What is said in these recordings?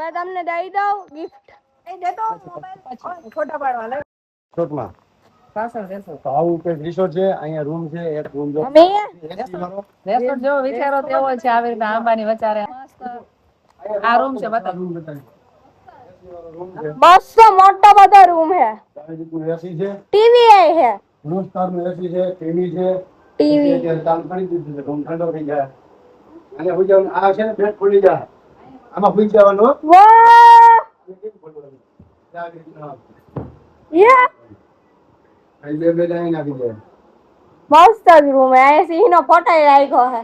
मैं તમને દઈ દઉં ગિફ્ટ એ દેતો મોબાઈલ ફોટા પાડવા લે શોટમાં પાછળ રહેશો તો આવું કે રિસોર્ટ છે અહીંયા રૂમ છે એક રૂમ જો અમે રિસોર્ટ જો વિચારો તેવો છે આવી રીતે આંબાની વચારે આ રૂમ છે બતા રૂમ બતાવી બસ મોટો બધો રૂમ है एसी છે ટીવી है ब्लू स्टार નું एसी છે ટીવી છે ટીવી અત્યારે ચાલુ કરી દીધું છે રૂમ ઠંડો થઈ જાય અને હું જાવ આ છે ને પેટ ખુલી જાય આમાં ભૂઈ જવાનું વાહ યા આ બે લાઈન આપી દે મસ્ત રૂમ है एसी નો ફોટો લાગ્યો है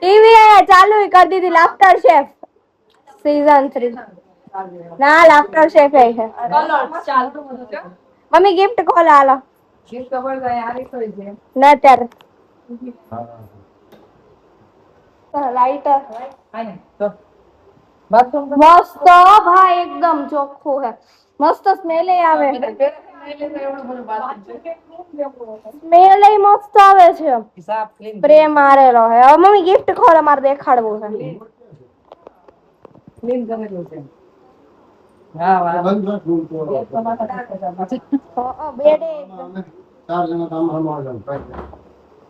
टीवी है चालू ही कर दी थी लाफ्टर शेफ सीजन 3 ना लाफ्टर शेफ है मम्मी गिफ्ट खोल आलो गिफ्ट खोल गए यार कोई है ना त्यार लाइटर आने तो बाथरूम मस्त भाई एकदम ચોખ્ખું है मस्त स्मेल આવે સ્મેલ મસ્ત આવે છે સ્પ્રે મારેલો હે હવે મમ્મી ગિફ્ટ ખોલ અમાર દેખાડવું છે ક્લીન કરેલું છે હા વાહ બેડે ચાર જણા કામ કરવાનું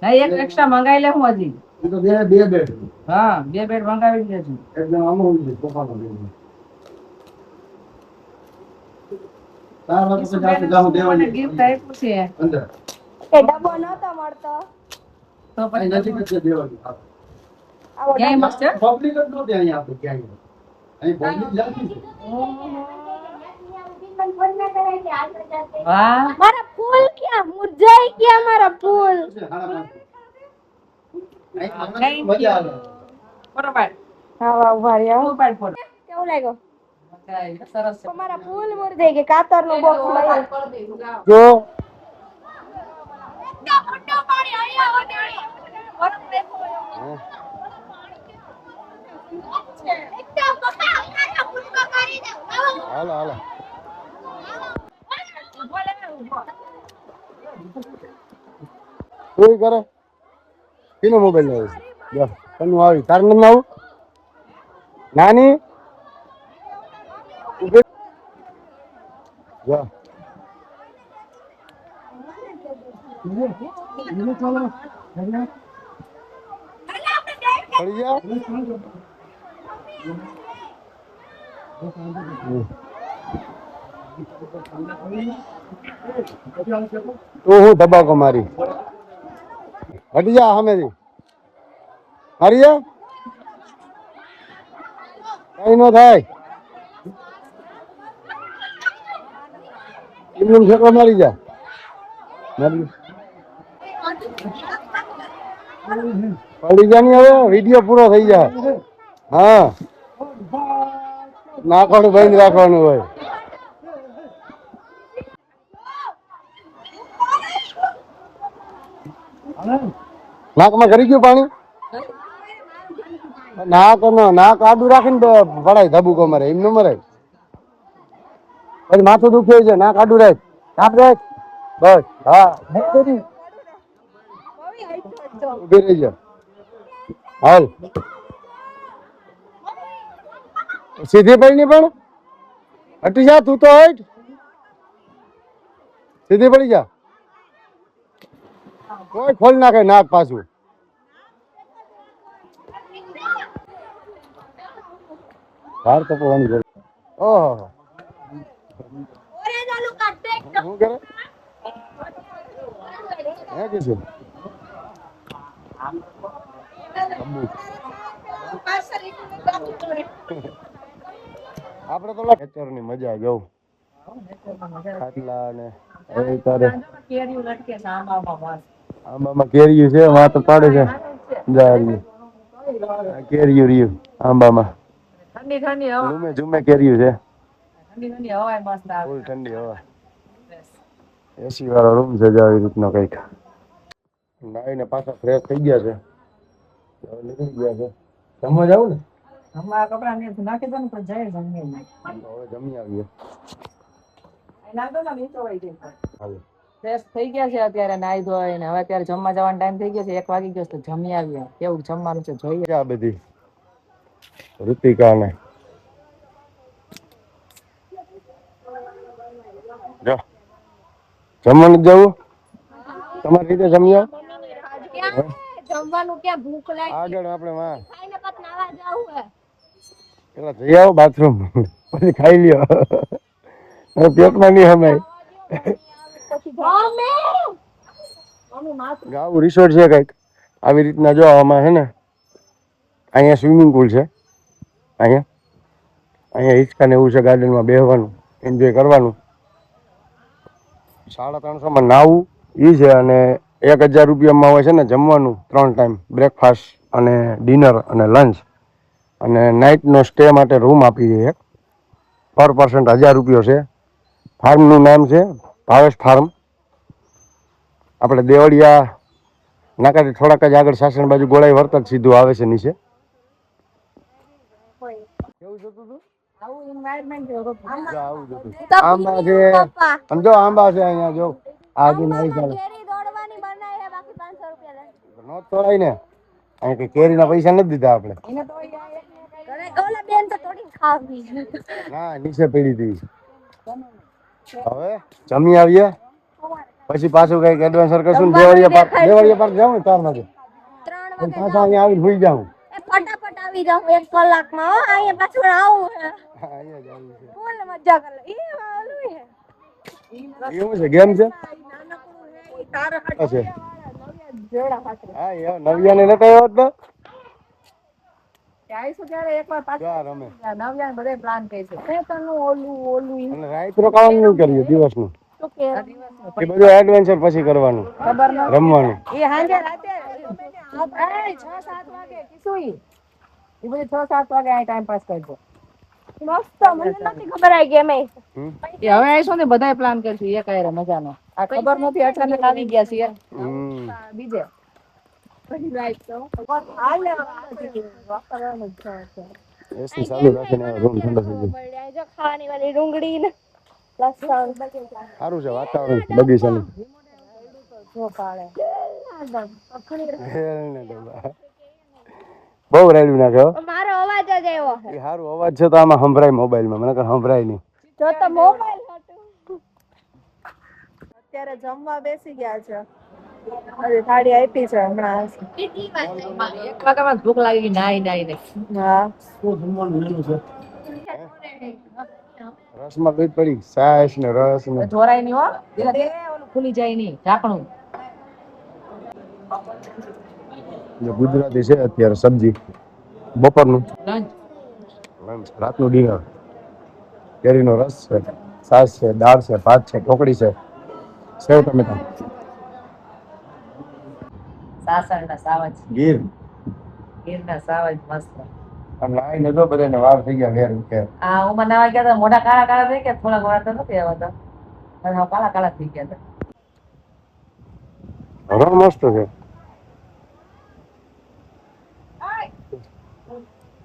નહીં એક એક્સ્ટ્રા મંગાઈ લે હું હજી એ તો બે બેડ હા બે બેડ મંગાવી દે છે એકદમ આમ હોવી છે સોફાનો બેડ તાર વાતો તો જાતે જાવ દેવાની ગિફ્ટ આપ્યું છે અંદર એ ડબ્બો નતો મળતો તો પછી નજીક જ દેવાની આવો ક્યાંય મસ્ત પબ્લિક જ નહોતી અહીંયા આપણે ક્યાંય અહીં પબ્લિક જાતી છે વાહ મારા ફૂલ ક્યાં મુરઝાઈ ગયા મારા ફૂલ મજા આવે બરોબર હા વાહ ઉભા રહ્યા મોબાઈલ ફોન કેવું લાગ્યો સરસ છે મારા ફૂલ મુરઝાઈ ગયા કાતર નું બોક્સ લઈ જો મોટો પાણી આયા ઓડી બરફ દેખો એકદમ પપ્પા આના ફૂટકો કરી દે હાલો હાલો કોઈ કરે કેનો મોબાઈલ લે જો તને આવી તાર નંબર આવું નાની જો પડી જા તું હું ધબાકો મારી હટી જા સામેથી હારી જા કઈ નો થાય એમનું છેકો મારી જા પડી જા ની હવે વિડીયો પૂરો થઈ જાય હા નાખવાનું બંધ રાખવાનું હોય નાકમાં કરી ગયું પાણી નાક આડું રાખીને પડાય ધબુકો મરે એમ ન મરે પછી માથું દુખે છે નાક આડું રાખ નાક રાખ બસ હા ઉભી રહી જા હાલ સીધી પડી ની પણ હટી જા તું તો હટ સીધી પડી જા કોઈ ખોલ નાખે નાક પાછું બાર કપવાની જરૂર ઓહો ઓરે ચાલુ કાટે શું કરે હે કે છે આપણે તો નેચરની મજા ગયો ખાટલા ને એ તારે કેરીઓ લટકે છે આંબામાં કેરીઓ છે વાત પાડે છે જારી કેરીઓ રહ્યું આંબામાં ઠંડી ઠંડી હવા રૂમે જુમે કેરીઓ છે ઠંડી ઠંડી હવા મસ્ત આવે ફૂલ ઠંડી હવા એસી વાળો રૂમ છે આવી રીતનો કઈક નાઈને પાછા ફ્રેશ થઈ ગયા છે હવે નીકળી ગયા છે જમવા જાવ ને હમણાં કપડા ને નાખી દો ને તો જાય જમીએ હવે જમી આવીએ નાખો ને મીઠો હોય છે હાલો ફ્રેશ થઈ ગયા છે અત્યારે નાઈ ધોઈને હવે અત્યારે જમવા જવાનો ટાઈમ થઈ ગયો છે 1 વાગી ગયો છે તો જમી આવીએ કેવું જમવાનું છે જોઈએ આ બધી ઋતિકા ને જો જમવાનું જવું તમારી રીતે જમ્યો જમવાનું ક્યાં ભૂખ લાગી આગળ આપણે વાં ખાઈને પાછ નાવા જાવું હે પેલા જઈ આવો બાથરૂમ પછી ખાઈ લ્યો પેટમાં નહીં હમાય ગાવું રિસોર્ટ છે કઈક આવી રીતના જો આમાં છે ને અહીંયા સ્વિમિંગ પુલ છે અહીંયા હિંચકા ને એવું છે ગાર્ડનમાં બેસવાનું એન્જોય કરવાનું 350 માં નાવું એ છે અને 1000 રૂપિયામાં હોય છે ને જમવાનું 3 ટાઈમ બ્રેકફાસ્ટ અને ડિનર અને લંચ અને નાઇટનો સ્ટે માટે રૂમ આપી દઈએ પર પર્સન 1000 રૂપિયો છે ફાર્મનું નામ છે ભાવેશ ફાર્મ આપણે દેવળિયા નાકાથી થોડાક જ આગળ સાસણ બાજુ ગોળાઈ વર્તક સીધું આવે છે નીચે કેવું જોતું તું આંબા છે સમજો આંબા છે અહીંયા જો આજુ નહીં ચાલે નો તોડાય ને અહીં કે કેરીના પૈસા નથી દીધા આપણે ના નીચે પડી હતી હવે જમી આવીએ પછી પાછું કઈક એડવેન્ચર કરશું ને દેવળિયા પાર્ક જાઉં ને 4 વાગે પાછા અહીંયા આવીને સુઈ જાઉં ફટાફટ આવી જાઉં 1 કલાકમાં અહીંયા પાછું આવું હે અહીંયા જ આવી છે ફૂલ મજા કરે એવું છે ગેમ છે હા નવિયાને નતો આવ્યો તો રાત રોકાવાનું નહીં કરીએ દિવસનું એ બધું એડવેન્ચર પછી કરવાનું રમવાનું ટાઈમ પાસ કરજો મસ્ત મને નથી ખબર આવી ગઈ અમે હવે આવીશું ને બધાય પ્લાન કરશું એક આયરે મજાનો આ ખબર નથી અચાનક આવી ગયા છીએ બીજે એસી ચાલુ રાખીને રૂમ ઠંડો થઈ જાય જો ખાવાની વાળી ડુંગળી ને લસણ સારું છે વાતાવરણ બગીચાનું બહુ રેડ્યું નાખ્યો મારો અવાજ જ આવ્યો એ સારું અવાજ છે તો આમાં સંભળાય મોબાઈલમાં મને કઈ સંભળાય નહીં જો તો મોબાઈલ અત્યારે જમવા બેસી ગયા છે થાળી આપી છે હમણાં 1 વાગ્યામાં ભૂખ લાગી નાઈ હા રસમાં દૂધ પડી સાસ ને રસ ને ઢોરાય નહીં હો ઓલું ખુલી જાય નહીં ઢાંકણું ગુજરાતી છે અત્યારે સબ્જી બપોરનું લંચ રાતનું ડિનર કેરીનો રસ છે છાશ છે દાળ છે ભાત છે ઢોકળી છે સેવ ટમેટા સાસણના સાવજ ગીરના સાવજ મસ્ત નાઈ ને જો બધાને વાર થઈ ગયા ઘેર કે આ હું બનાવવા ગયા હતા મોઢા કાળા કાળા થઈ ગયા થોડા ઘણા તો નથી આવતા કાળા કાળા થઈ ગયા હતા ઘણો મસ્ત છે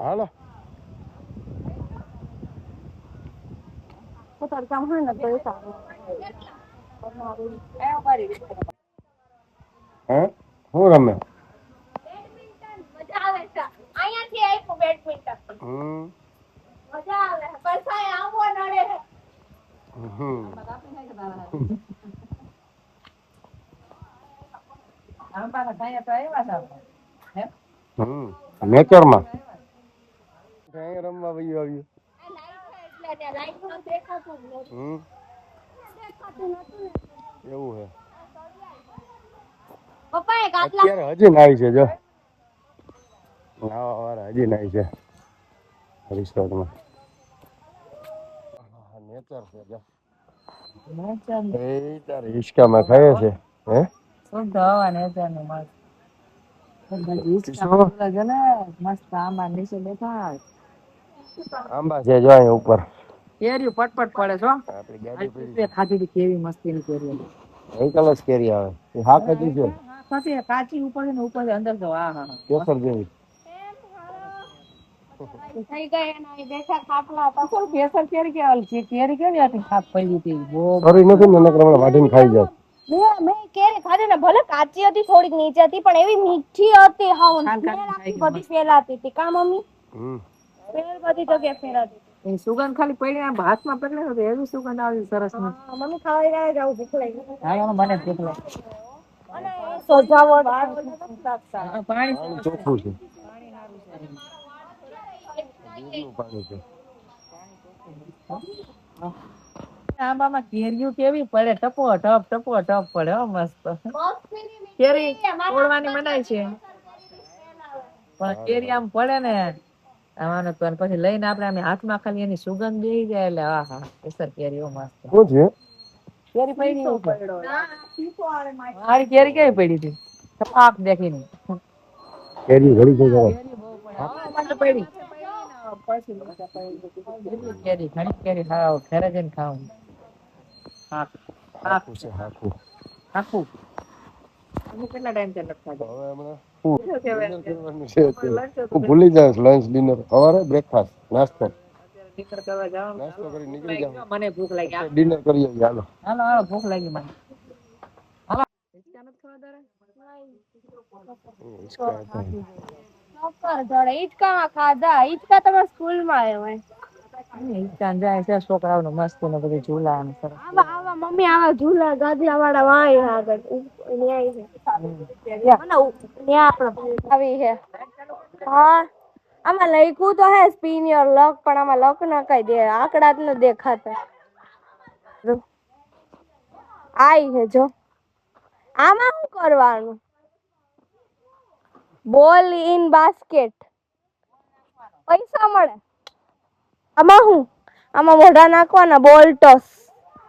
હાલો હે હું રમે મજા આવે છે અહીંયાથી આપ્યું બેડમિન્ટન મજા આવે પરસાય આવો નડે નેચરમાં રમવા વયું આવ્યું એવું હે પપ્પા એક આટલા અત્યારે હજી નાઈ છે જો નાવા વાળા હજી નાઈ છે રિસોર્ટમાં નેચર છે જો એ તારે હિચકામાં ખાય છે હે શુદ્ધ હવા નેચરનું મસ્ત આંબા નીચે બેઠા આંબા છે જો અહીંયા ઉપર કેરીઓ પટપટ પડે છો આપણી ગાડી પડી ખાધી હતી કેવી મસ્તીની કેરીઓ એક કલર કેરી આવે એ હા કદી છે પછી કાચી ઉપર છે ને ઉપર અંદર જો હા હા કેસર જેવી થઈ ગયા એના બેઠા ખાપલા પાછળ કેસર કેરી કેવાલી કેરી કેવી હતી ખાપ પડી હતી બહુ સોરી નથી ને નકર હમણાં વાઢીને ખાઈ જાય મેં કેરી ખાધી ને ભલે કાચી હતી થોડીક નીચે હતી પણ એવી મીઠી હતી હાવ બધી ફેલાતી હતી કા મમ્મી ફેર બધી જગ્યાએ ફેલાતી એ સુગંધ ખાલી પડી આમ હાથમાં પકડે ને તો એવી સુગંધ આવી સરસ ની. મમ્મી ખાવા જાય જાવ ભૂખ લાગી. હા મને ભૂખ લાગી. અને સજાવટ પાણી ચોખ્ખું છે. પાણી સારું છે. દૂધનું પાણી છે. આંબામાં કેરીઓ કેવી પડે ટપો ટપ પડે હો મસ્ત. કેરી તોડવાની મનાય છે પણ કેરી આમ પડે ને આવાનું પછી લઈને આપણે આમ હાથમાં ખાલી એની સુગંધ બેસી જાય એટલે આહા કેસર કેરીઓ મસ્ત. શું છે? કેરી પડી મારી કેરી કેવી પડી હતી આંખ દેખીને. કેરી ઘડી છે જરા. કેરી બહુ પડે કેરી ઘણી કેરી ખાવ ઘરે જઈને ખાવું. હાકું છે હાકું. આખું તમે કેટલા ટાઈમ થી નથી ખાધું? હવે હમણાં ડિનર કરવાનું છે અત્યારે. હું ભૂલી જાઉં લંચ ડિનર સવારે બ્રેકફાસ્ટ નાસ્તો. ડિનર કરવા જાવ નાસ્તો કરી નીકળી જાવ. મને ભૂખ લાગી ડિનર કરી આવીએ હાલો. હાલો હાલો ભૂખ લાગી મને. હાલો હિચકા નથી ખાવા તારે? હિચકા હતા. હિચકામાં ખાધા હિચકા તમે સ્કૂલ માં આવ્યા હિચકા જાય છે છોકરાઓનું મસ્તી ને બધું ઝૂલા ને સરસ. આવા મમ્મી આવા ઝૂલા ગાદલા વાળા વાય આગળ ન્યાય છે આવી છે હા આમાં લખ્યું તો હે સ્પિન યોર લક પણ આમાં લક ના કઈ દે આંકડા જ ન દેખાતા આઈ છે જો આમાં શું કરવાનું બોલ ઇન બાસ્કેટ પૈસા મળે આમાં હું આમાં મોઢા નાખવાના બોલ ટોસ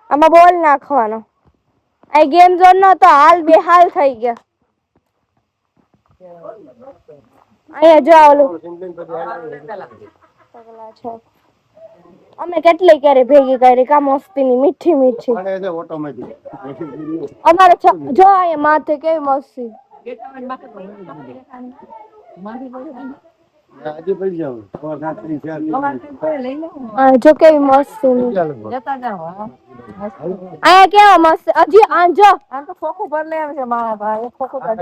આમાં બોલ નાખવાનો આ ગેમ ઝોન નો તો હાલ બેહાલ થઈ ગયા અહીંયા જો ઓલું અમે કેટલી ક્યારે ભેગી કરી કા મસ્તી ની મીઠી મીઠી અમારે જો અહીંયા માથે કેવી મસ્તી આજે પડી જાવ જો કેવી મસ્તી અહીંયા કેવા મસ્ત હજી આંજો આમ તો ખોખું ભર લે છે મારા ભાઈ ખોખું ભર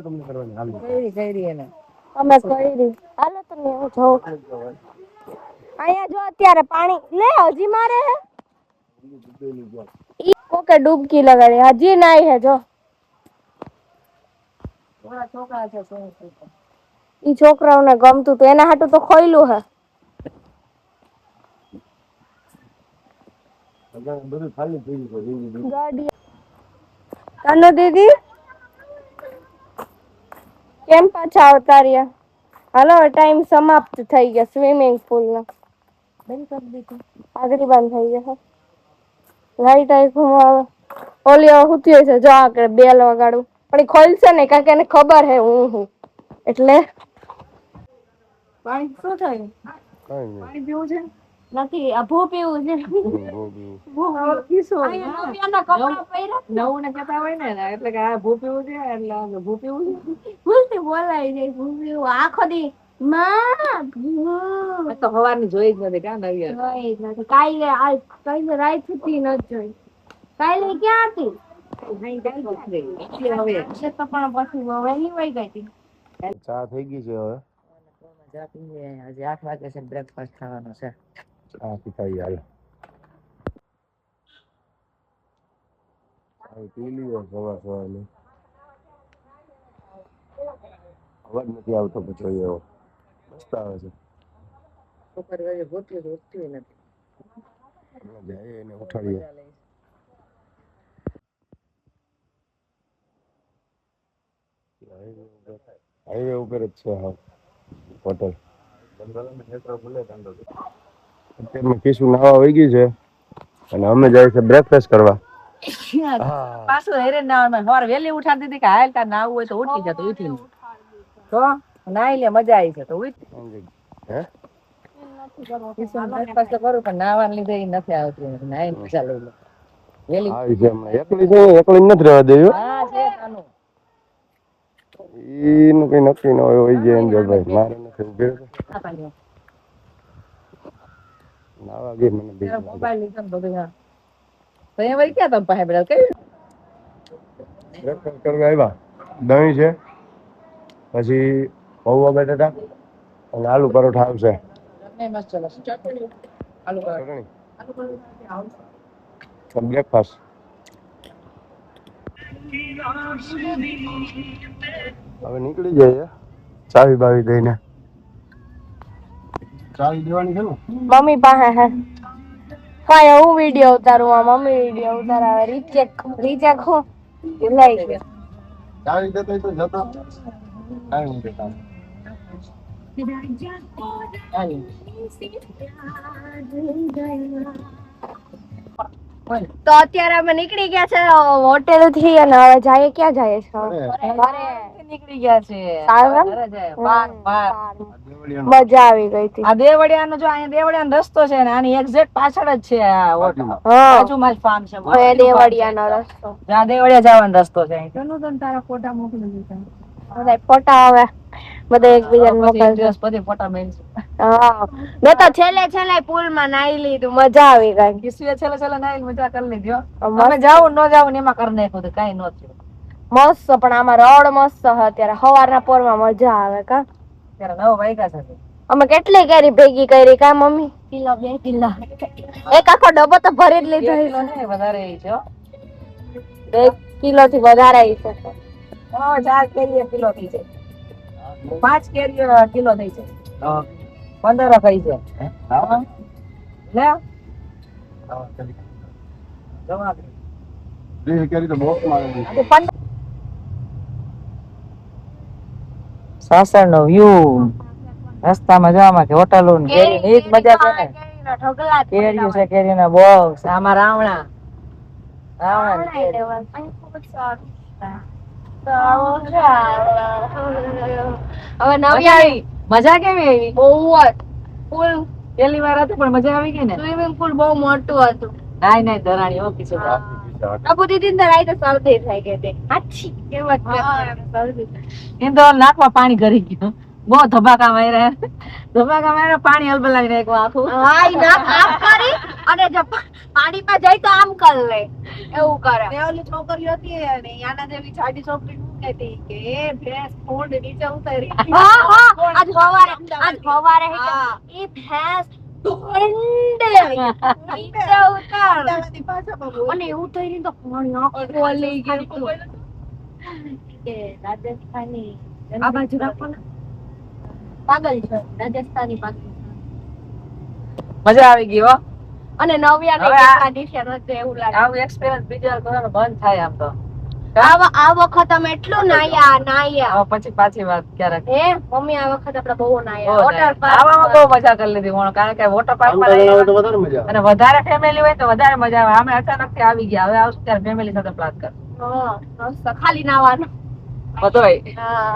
તમને કરવાની કરી એને અમે કરી હાલો તમે હું જોઉં અહીંયા જો અત્યારે પાણી લે હજી મારે હે ઈ કોકે ડૂબકી લગાડી હજી નાઈ હે જો થોડા છોકરા છે ઈ છોકરાઓને ગમતું તો એના હાટુ તો ખોયલું હે બધું ખાલી થઈ ગયું ગાડી કાનો દીદી કેમ પાછા આવતા રહ્યા હાલો ટાઈમ સમાપ્ત થઈ ગયા સ્વિમિંગ પુલ નો બંધ કરી દીધું આગળ બંધ થઈ ગયા લાઈટ આઈ ઘુમાવે ઓલી હું થયું છે જો આગળ બેલ વગાડું પણ એ ખોલશે ને કારણ કે એને ખબર હે હું એટલે પાણી શું થયું પાણી પીવું છે નથી અભો પીવું છે નવું ને કહેતા હોય ને એટલે કે આ ભૂ પીવું છે એટલે ભૂ પીવું છે ભૂલથી બોલાય જાય ભૂ પીવું આખો દી માં ભૂ તો હવાની જોઈ જ નથી કા નવી કાલે રાત સુધી ન જોઈ કાલે ક્યાં હતી હવે તો પણ પછી વહેલી વહી ગઈ હતી ચા થઈ ગઈ છે હવે હજી 8 વાગે છે બ્રેકફાસ્ટ ખાવાનો છે ચા પીતા હાલ પી લીધો સવારની અવાજ નથી આવતો પછી એવો મસ્ત આવે છે છોકરી ગોતી ઉઠતી નથી જાય એને ઉઠાડીએ હાઈવે ઉપર જ છે હા હોટલ અત્યારમાં કીશું નાવા વહી ગઈ છે અને અમે જાય છે બ્રેકફાસ્ટ કરવા પાછું હેરે ના સવારે વહેલી ઉઠાડી દીધી કે હાલ તાર નાવું હોય તો ઉઠી જતો ઉઠી તો નાઈ લે મજા આવી છે તો ઉઠ હે બ્રેકફાસ્ટ તો કરું પણ નાવાને લીધે ઈ નથી આવતું નાઈ મજા લઈ લે વહેલી આવી છે હમણાં એકલી છે એકલી નથી રહેવા દેવી હા છે તાનું ઈનું કઈ નક્કી ન હોય હોય જાય એમ ભાઈ મારે નથી ઉભે નાવા ગઈ મને બીક લાગે મોબાઈલ લીધો ને બધું હા તો એ વળી ક્યાં તમે પાસે બધા કઈ બ્રેકફાસ્ટ કરવા આવ્યા દહીં છે પછી પૌવા બટાટા અને આલુ પરોઠા આવશે મસ્ત ચલો ચટણી બ્રેકફાસ્ટ હવે નીકળી જાય ચાવી બાવી દઈને ચાવી દેવાની છે ને મમ્મી પાસે હે કાંઈ હું વિડીયો ઉતારું આ મમ્મી વિડીયો ઉતારાવે રીચેક હો લઈ ગયો ચાવી દેતો તો જતો કાઈ નહીં દેતા તો અત્યારે અમે નીકળી ગયા છે હોટેલ થી અને હવે જઈએ ક્યાં જઈએ છે નીકળી ગયા છે સારું ઘરે જાય. પાર, પાર. મજા આવી ગઈ હતી આ દેવળિયાનો જો અહીંયા દેવળિયાનો રસ્તો છે ને આની એક્ઝેક્ટ પાછળ જ છે આ હોટલ હા બાજુમાં જ ફાર્મ છે હવે દેવળિયાનો રસ્તો જ્યાં દેવળિયા જવાનો રસ્તો છે અહીં. ચલો તને તારા ફોટા મોકલી દીધા બધા ફોટા હવે બધા એકબીજાને પછી એક મોકલજો દિવસ પછી ફોટા મેળશું. હા મેં તો છેલ્લે પુલ માં નાઈ લીધું મજા આવી ગઈ કિસ્સુએ છેલ્લે છેલ્લે નાઈ મજા કરી લીધી હો. મસ્ત. અમે જાવું ન જાવું ને એમાં કરી નાખ્યું તો કાંઈ ન થયું. મસ્ત પણ આમાં રોડ મસ્ત છે અત્યારે સવારના પોરમાં મજા આવે કા ત્યારે 9 વાગ્યા છે. અમે કેટલી કેરી ભેગી કરી કા મમ્મી કિલો 2 કિલો એક આખો ડબ્બો તો ભરી જ લીધો બે કિલો નહીં, વધારે ઈ છે હો. 2 કિલો થી વધારે આવી છે હવે 4 કેરી 1 કિલો થઈ છે. 5 કેરી કિલો થઈ છે. 15 કઈ છે લે જવા દે. કરી તો બોક્સ માં સાસણ નો વ્યૂ રસ્તામાં જવામાં કે હોટલો ને કેરી ની જ મજા છે ને કેરીઓ છે કેરી ના બોક્સ આમાં રાવણા રાવણા કેરી. હવે મજા આવી મજા કેવી આવી બહુ જ પુલ પહેલી વાર હતી પણ મજા આવી ગઈ ને સ્વિમિંગ પુલ બહુ મોટું હતું નાઈ નાઈ ધરાણી હો કિશોર અબુ દીદી ને રાઈ તો શરદી થઈ ગઈ હતી આછી કેવત શરદી એમ તો નાકમાં પાણી ગરી ગયું બહુ ધબાકા માર્યા પાણી હલબલાવી નાખ્યું આખું હા ઈ ના આમ કરી અને જો પાણીમાં જાય તો આમ કર લે એવું કરે ઓલી છોકરી હતી ને યાના જેવી જાડી છોકરી શું કહેતી કે એ ભેંસ ફોડ નીચે ઉતારી હા હા આજ સવારે ઈ ભેંસ ઢોંડે નીચે ઉતાર અને એવું થઈ રહ્યું તો પાણી આખું લઈ ગયું કે રાજસ્થાની આ બાજુ રાખો ને પાગલ છે રાજસ્થાની પાગલ મજા આવી ગઈ હો અને નવ્યા હવે ને કન્ડિશન હતું એવું લાગે આવું એક્સપિરિયન્સ બીજી વાર કરવાનો બંધ થાય આમ તો આ વખત અમે એટલું નાયા હવે પછી પાછી વાત ક્યારેક હે મમ્મી આ વખત આપણે બહુ નાયા બહુ વોટર આવામાં બહુ મજા કરી લીધી હું કારણ કે વોટર પાર્ક માં તો વધારે મજા અને વધારે ફેમિલી હોય તો વધારે મજા આવે અમે અચાનક થી આવી ગયા હવે આવશું ત્યારે ફેમિલી સાથે પ્લાન કર હા ખાલી નાવાનું બધોય હા